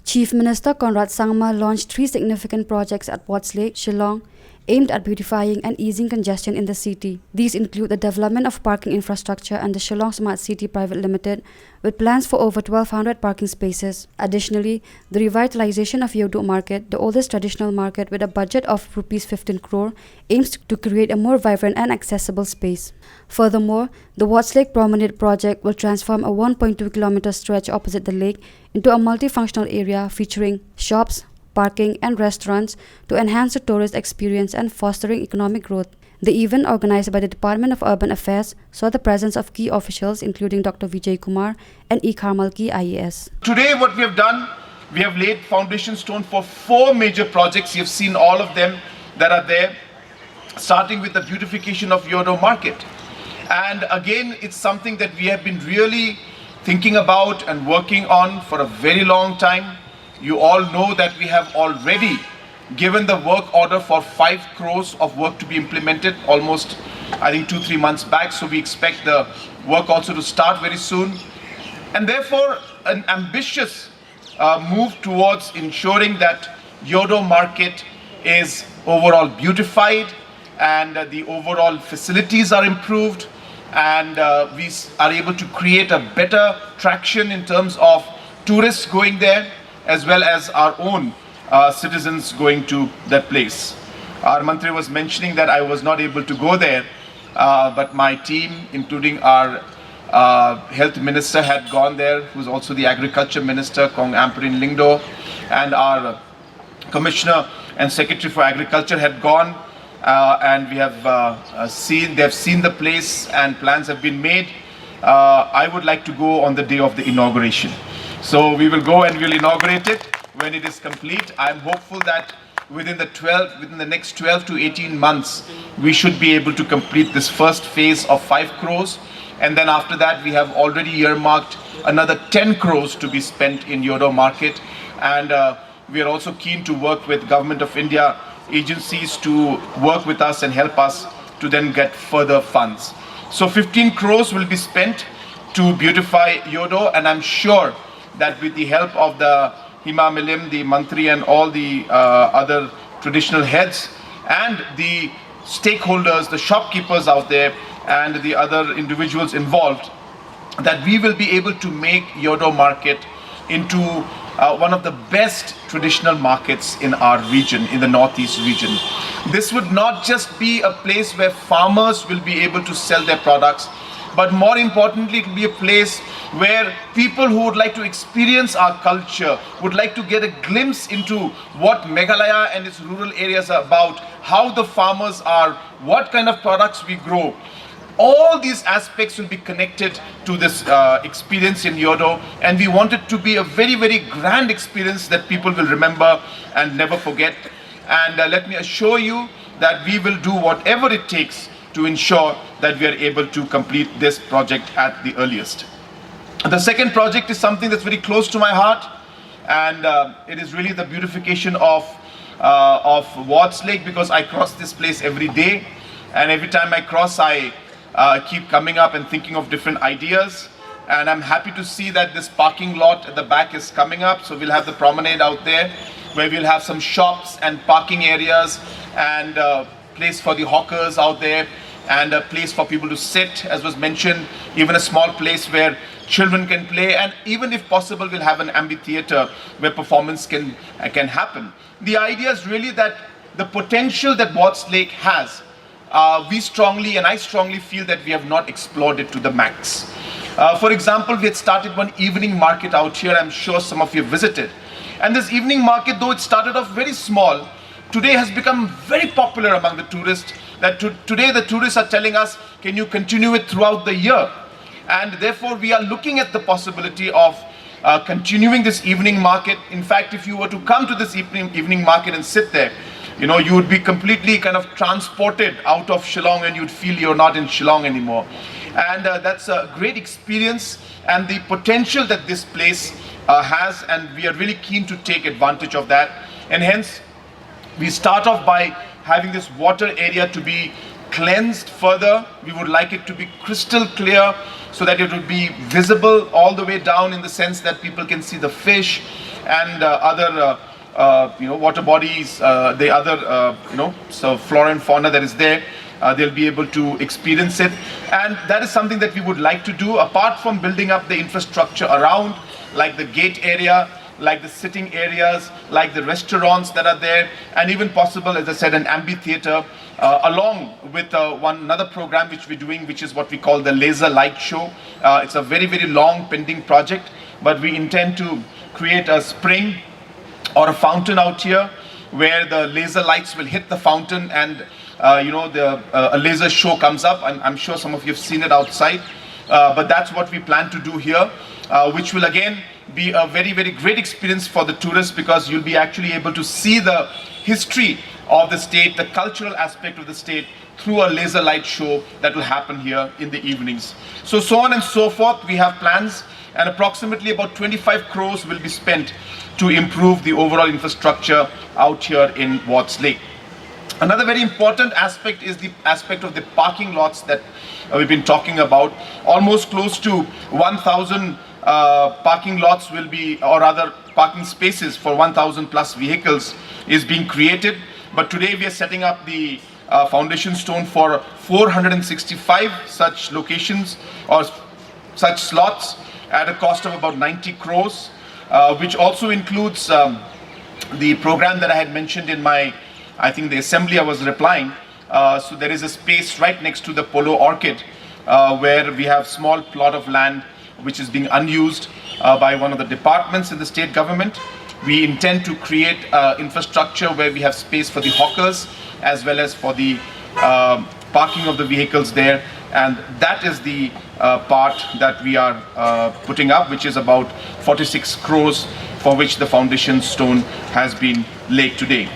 Chief Minister Conrad Sangma launched 3 significant projects at Watts Lake, Shillong, aimed at beautifying and easing congestion in the city. These include the development of parking infrastructure and the Shillong Smart City Private Limited, with plans for over 1,200 parking spaces. Additionally, the revitalization of Yodo Market, the oldest traditional market with a budget of Rs 15 crore, aims to create a more vibrant and accessible space. Furthermore, the Watts Lake Promenade project will transform a 1.2-kilometer stretch opposite the lake into a multifunctional area featuring shops, parking and restaurants to enhance the tourist experience and fostering economic growth. The event, organized by the Department of Urban Affairs, saw the presence of key officials including Dr. Vijay Kumar and E. Karmalki IAS. Today what we have done, we have laid foundation stone for 4 major projects. You have seen all of them that are there, starting with the beautification of Yodo Market. And again, it's something that we have been really thinking about and working on for a very long time. You all know that we have already given the work order for 5 crores of work to be implemented almost, I think, 2-3 months back. So we expect the work also to start very soon. And therefore, an ambitious move towards ensuring that Yodo Market is overall beautified and the overall facilities are improved, and we are able to create a better traction in terms of tourists going there, as well as our own citizens going to that place. Our Mantri was mentioning that I was not able to go there, but my team, including our Health Minister, had gone there, who's also the Agriculture Minister, Kong Amperin Lingdo, and our Commissioner and Secretary for Agriculture had gone, and we have they have seen the place and plans have been made. I would like to go on the day of the inauguration. So we will go and we'll inaugurate it when it is complete. I'm hopeful that within the next 12 to 18 months, we should be able to complete this first phase of 5 crores. And then after that, we have already earmarked another 10 crores to be spent in Yodo Market. And we are also keen to work with Government of India agencies to work with us and help us to then get further funds. So 15 crores will be spent to beautify Yodo, and I'm sure that with the help of the Hima Milim, the Mantri and all the other traditional heads and the stakeholders, the shopkeepers out there and the other individuals involved, that we will be able to make Yodo Market into one of the best traditional markets in our region, in the Northeast region. This would not just be a place where farmers will be able to sell their products, but more importantly, it will be a place where people who would like to experience our culture, would like to get a glimpse into what Meghalaya and its rural areas are about, how the farmers are, what kind of products we grow. All these aspects will be connected to this experience in Yodo, and we want it to be a very, very grand experience that people will remember and never forget. And let me assure you that we will do whatever it takes to ensure that we are able to complete this project at the earliest. The second project is something that's very close to my heart, and it is really the beautification of Watts Lake, because I cross this place every day, and every time I cross, I keep coming up and thinking of different ideas. And I'm happy to see that this parking lot at the back is coming up, so we'll have the promenade out there where we'll have some shops and parking areas and place for the hawkers out there, and a place for people to sit, as was mentioned, even a small place where children can play, and even if possible we'll have an amphitheater where performance can happen. The idea is really that the potential that Watts Lake has, I strongly feel that we have not explored it to the max. For example, we had started one evening market out here. I'm sure some of you have visited. And this evening market, though it started off very small, today has become very popular among the tourists. That today the tourists are telling us, can you continue it throughout the year? And therefore we are looking at the possibility of continuing this evening market. In fact, if you were to come to this evening market and sit there, you would be completely kind of transported out of Shillong, and you'd feel you're not in Shillong anymore. And that's a great experience and the potential that this place has, and we are really keen to take advantage of that. And hence, we start off by having this water area to be cleansed further. We would like it to be crystal clear so that it would be visible all the way down, in the sense that people can see the fish and other water bodies, the other so flora and fauna that is there. They'll be able to experience it, and that is something that we would like to do, apart from building up the infrastructure around, like the gate area, like the sitting areas, like the restaurants that are there, and even possible, as I said, an amphitheater, along with another program which we're doing, which is what we call the laser light show. It's a very, very long pending project, but we intend to create a spring or a fountain out here where the laser lights will hit the fountain, and a laser show comes up. I'm sure some of you have seen it outside, but that's what we plan to do here, which will again be a very, very great experience for the tourists, because you'll be actually able to see the history of the state, the cultural aspect of the state, through a laser light show that will happen here in the evenings. So on and so forth, we have plans, and approximately about 25 crores will be spent to improve the overall infrastructure out here in Wards Lake. Another very important aspect is the aspect of the parking lots that we've been talking about. Almost close to 1,000 parking lots will be, or rather parking spaces for 1,000 plus vehicles is being created. But today we are setting up the foundation stone for 465 such locations or such slots at a cost of about 90 crores, which also includes the program that I had mentioned in the assembly I was replying. So there is a space right next to the Polo Orchid where we have small plot of land which is being unused by one of the departments in the state government. We intend to create infrastructure where we have space for the hawkers as well as for the parking of the vehicles there, and that is the part that we are putting up, which is about 46 crores, for which the foundation stone has been laid today.